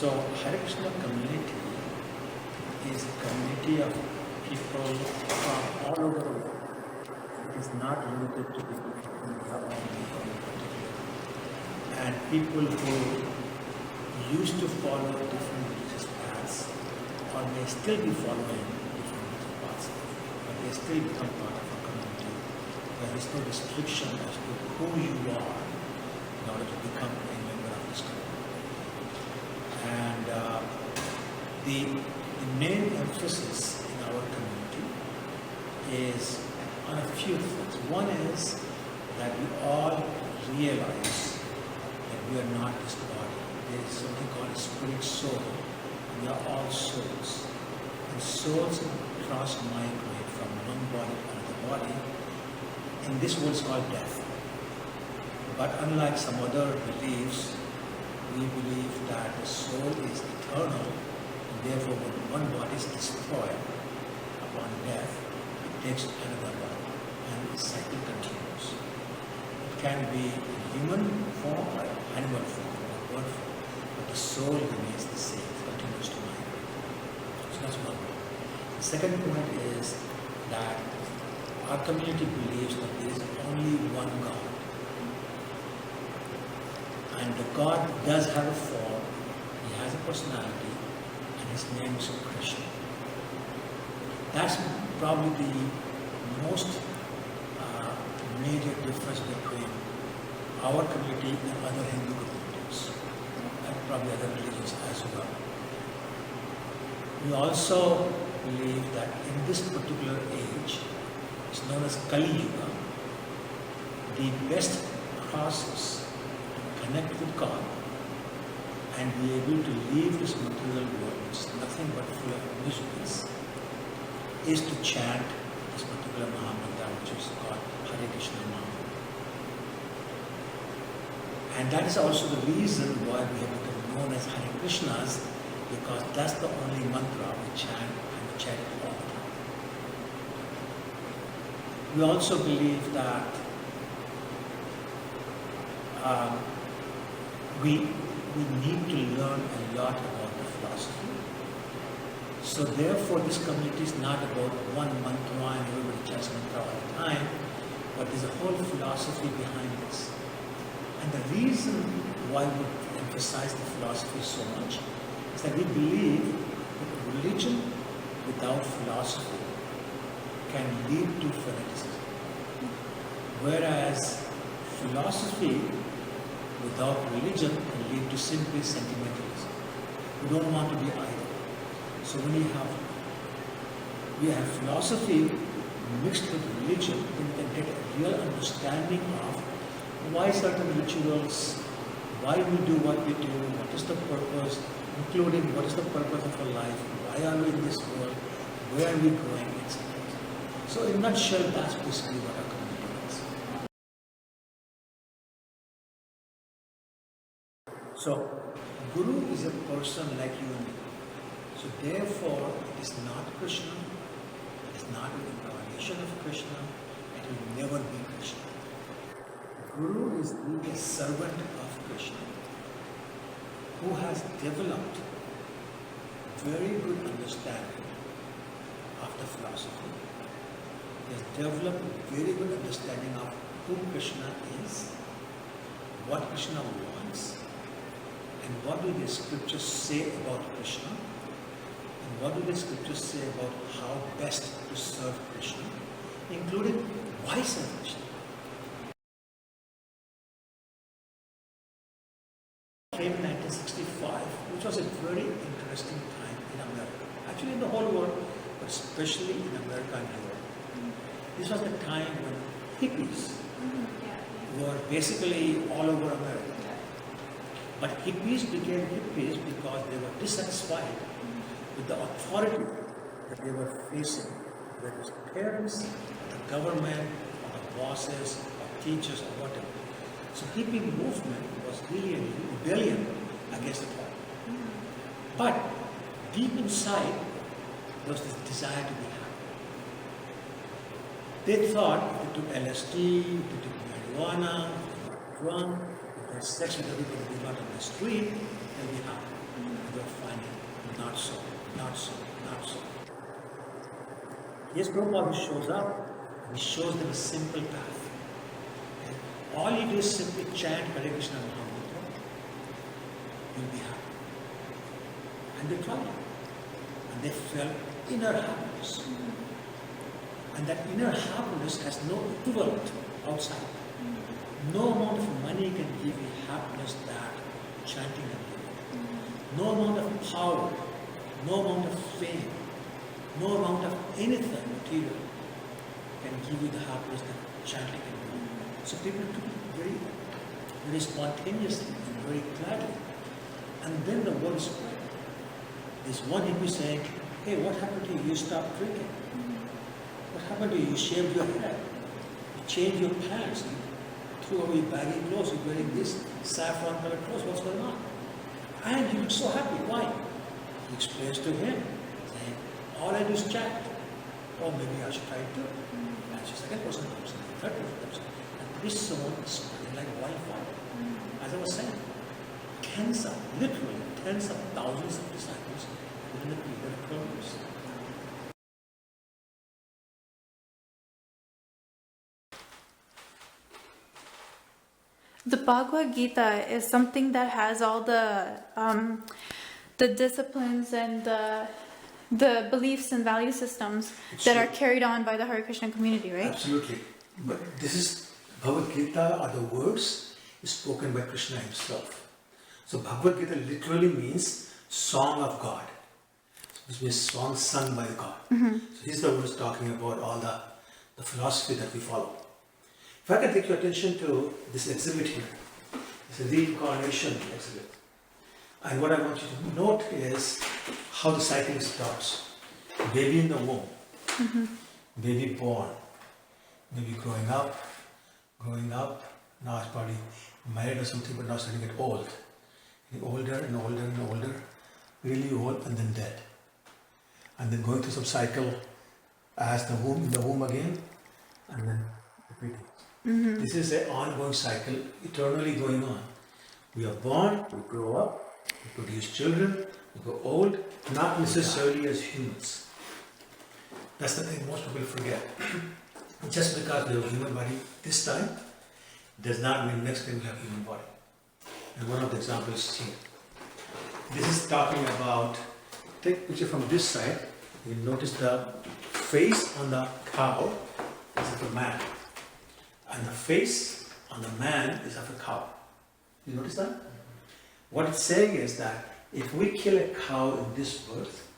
So, Hare Krishna Community is a community of people from all over the world. It is not limited to people from India or India in particular. And people who used to follow different religious paths or may still be following different religious paths, but they still become part of a community. There is no restriction as to who you are in order to become a member of this community. And the main emphasis in our community is on a few things. One is that we all realize that we are not this body. There is something called a spirit soul. We are all souls. And souls cross-migrate from one body to another body. In this world, it's called death. But unlike some other beliefs, we believe that the soul is eternal, and therefore when one body is destroyed upon death, it takes another body, and the cycle continues. It can be in human form or animal form or bird form, but the soul remains the same, it continues to migrate. So that's one point. The second point is that our community believes that there is only one God. And the God does have a form, he has a personality, and his name is Krishna. That's probably the most major difference between our community and other Hindu communities, and probably other religions as well. We also believe that in this particular age, it's known as Kali Yuga, the best process connect with God and be able to leave this material world, which is nothing but full of miseries, is to chant this particular Mahamantra, which is called Hare Krishna Mahamantra. And that is also the reason why we have become known as Hare Krishnas, because that's the only mantra we chant, and we chant it all the time. We also believe that we need to learn a lot about the philosophy. So therefore this community is not about one mantra and everybody chants mantra all the time, but there's a whole philosophy behind this. And the reason why we emphasize the philosophy so much is that we believe that religion without philosophy can lead to fanaticism. Whereas philosophy without religion can lead to simply sentimentalism. We don't want to be idle. So when we have philosophy mixed with religion, then we can get a real understanding of why certain rituals, why we do what we do, what is the purpose, including what is the purpose of our life, why are we in this world, where are we going, etc. So in a nutshell, that's basically what our community is. So, Guru is a person like you and me. So therefore, it is not Krishna, it is not an incarnation of Krishna, it will never be Krishna. Guru is really a servant of Krishna who has developed very good understanding of the philosophy. He has developed very good understanding of who Krishna is, what Krishna wants, and what do the scriptures say about Krishna, and what do the scriptures say about how best to serve Krishna, including why serve Krishna. Came in 1965, which was a very interesting time in America. Actually in the whole world, but especially in America and Europe. This was the time when hippies were basically all over America. But hippies became hippies because they were dissatisfied with the authority that they were facing, whether it was parents, the government, or the bosses, or teachers, or whatever. So hippie movement was really a rebellion against the power. But deep inside, there was this desire to be happy. They thought if they took LSD, if they took marijuana, if they got drunk, if they had sex with everybody they got on the street, they'll be happy. They you're finding not so, not so, not so. Yes, Prabhupada shows up, and he shows them a simple path. Okay? All you do is simply chant Hare Krishna Mahamantra, you'll be happy. And they tried it. And they felt inner happiness. And that inner happiness has no equivalent outside. No amount of money can give you happiness that chanting can give you. No amount of power, no amount of fame, no amount of anything material can give you the happiness that chanting can give you. So people took it very, very spontaneously and very gladly. And then the word spread. There's one hippie saying, hey, what happened to you? You stopped drinking. What happened to you? You shaved your head. You changed your pants. You threw away your baggy clothes. You're wearing this saffron colored clothes. What's going on? And he looks so happy. Why? He explains to him, saying, all I do is chant. Or maybe I should try it too. And the second person comes in, the third person comes in. And this someone is spreading like wildfire. As I was saying, literally tens of thousands of disciples within the period of 12 years. The Bhagavad Gita is something that has all the disciplines and the beliefs and value systems that are carried on by the Hare Krishna community, right? Absolutely. But this is Bhagavad Gita are the words spoken by Krishna himself. So Bhagavad Gita literally means song of God. Which means song sung by God. So these are the words talking about all the philosophy that we follow. If I can take your attention to this exhibit here, it's a reincarnation exhibit. And what I want you to note is how the cycling starts. Baby in the womb, baby born, maybe growing up, now it's probably married or something, but now starting to get old. Getting older and older and older, really old, and then dead. And then going through some cycle as the womb again, and then repeating. This is an ongoing cycle, eternally going on. We are born, we grow up, we produce children, we grow old, not necessarily as humans. That's the thing most people forget. Just because we have a human body this time, does not mean next time we have a human body. And one of the examples is here. This is talking about, take a picture from this side, you notice the face on the cow is of a man. And the face on the man is of a cow. You notice that? What it's saying is that if we kill a cow in this birth,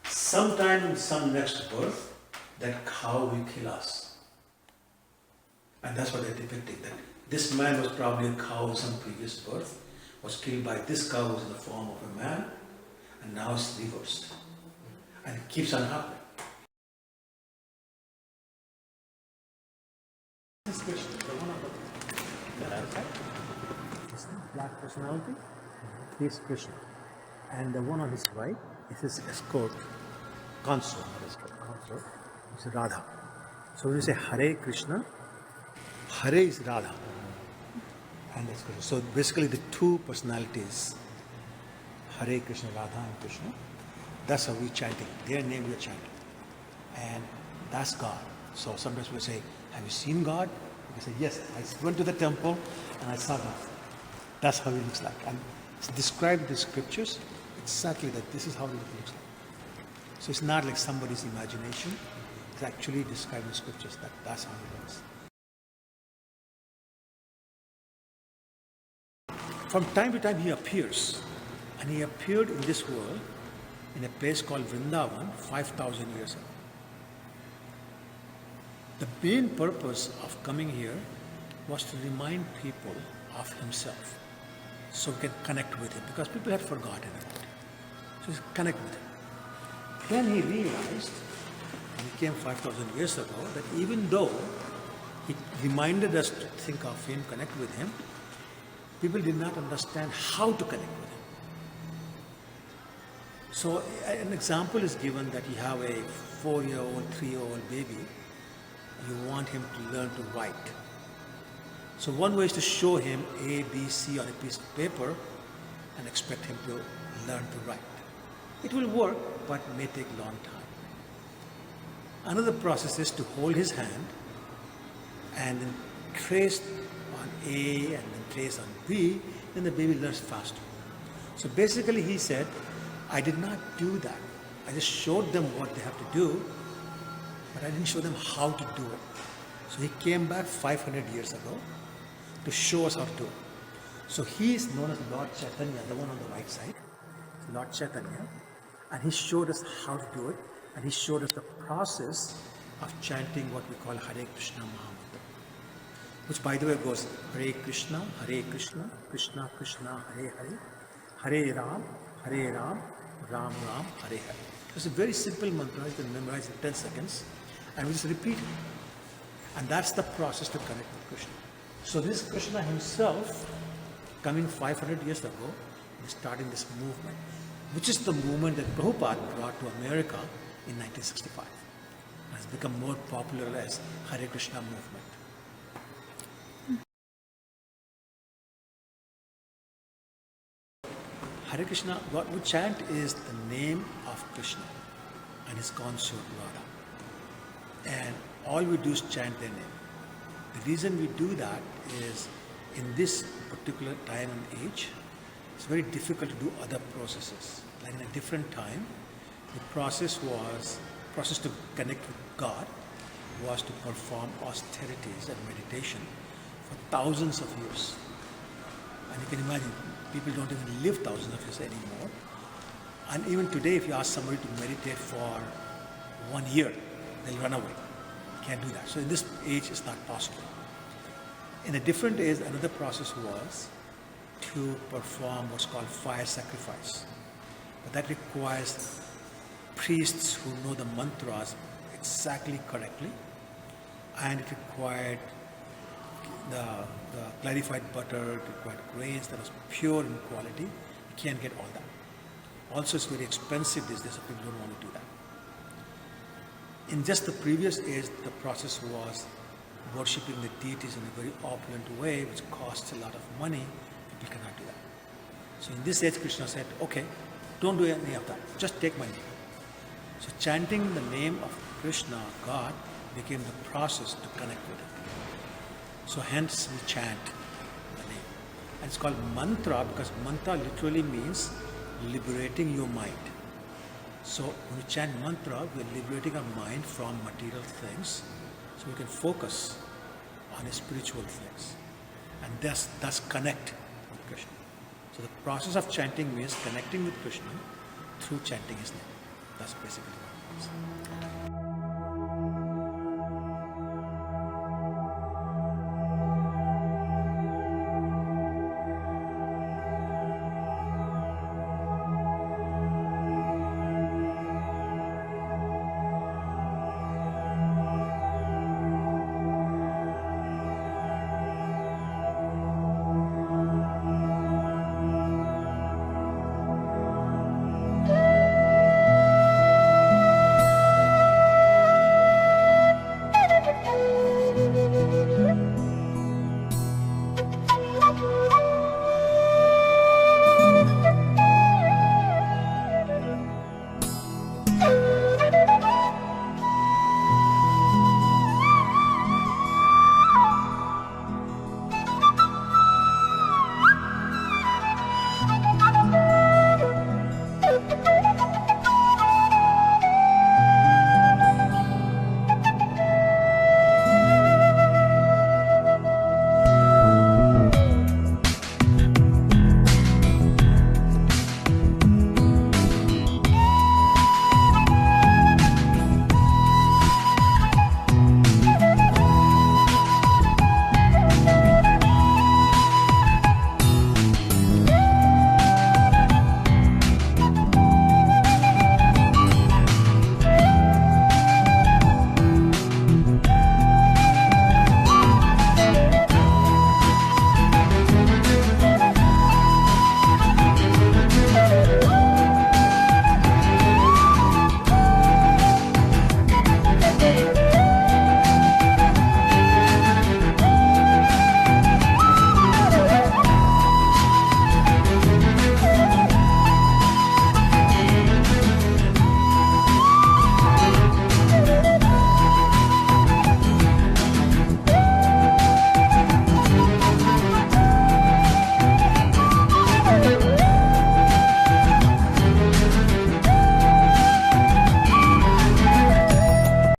sometime in some next birth, that cow will kill us. And that's what they're depicting. That this man was probably a cow in some previous birth, was killed by this cow who's in the form of a man, and now it's reversed. And it keeps on happening. This Krishna, the one on the right side, is black personality, this Krishna. And the one on his right is his escort, consort, is Radha. So when you say Hare Krishna, Hare is Radha. And that's Krishna. So basically the two personalities, Hare Krishna, Radha and Krishna, that's how we're chanting. Their name we're chanting. And that's God. So sometimes we say, have you seen God? We say, yes, I went to the temple and I saw God. That's how he looks like. And it's described in the scriptures exactly that this is how he looks like. So it's not like somebody's imagination. It's actually described in the scriptures that that's how he looks. From time to time he appears. And he appeared in this world in a place called Vrindavan 5,000 years ago. The main purpose of coming here was to remind people of himself so we can connect with him, because people had forgotten about him. So we connect with him. Then he realized, when he came 5,000 years ago, that even though he reminded us to think of him, connect with him, people did not understand how to connect with him. So an example is given that you have a 4-year-old, 3-year-old baby, you want him to learn to write. So one way is to show him A, B, C on a piece of paper and expect him to learn to write. It will work, but may take a long time. Another process is to hold his hand and then trace on A and then trace on B, then the baby learns faster. So basically he said, I did not do that. I just showed them what they have to do, but I didn't show them how to do it. So he came back 500 years ago to show us how to do it. So he is known as Lord Chaitanya, the one on the right side, Lord Chaitanya, and he showed us how to do it, and he showed us the process of chanting what we call Hare Krishna Mahamantra, which by the way goes Hare Krishna, Krishna Krishna, Hare Hare, Hare Ram, Ram Ram, Hare Hare. It's a very simple mantra, you can memorize in 10 seconds, and we just repeat it. And that's the process to connect with Krishna. So this Krishna himself, coming 500 years ago, is starting this movement, which is the movement that Prabhupada brought to America in 1965. It has become more popular as Hare Krishna movement. Hare Krishna, what we chant is the name of Krishna and his consort Radha. And all we do is chant their name. The reason we do that is in this particular time and age, it's very difficult to do other processes. Like in a different time, the process to connect with God was to perform austerities and meditation for thousands of years. And you can imagine, people don't even live thousands of years anymore. And even today, if you ask somebody to meditate for 1 year, they'll run away. Can't do that. So in this age, it's not possible. In a different age, another process was to perform what's called fire sacrifice. But that requires priests who know the mantras exactly correctly, and it required the clarified butter, it required grains that was pure in quality. You can't get all that. Also, it's very expensive these days, so people don't want to do that. In just the previous age, the process was worshipping the deities in a very opulent way, which costs a lot of money. People cannot do that. So in this age, Krishna said, okay, don't do any of that. Just take my name. So chanting the name of Krishna, God, became the process to connect with it. So hence we chant the name. And it's called mantra because mantra literally means liberating your mind. So when we chant mantra, we are liberating our mind from material things so we can focus on spiritual things and thus connect with Krishna. So the process of chanting means connecting with Krishna through chanting his name. That's basically what it means.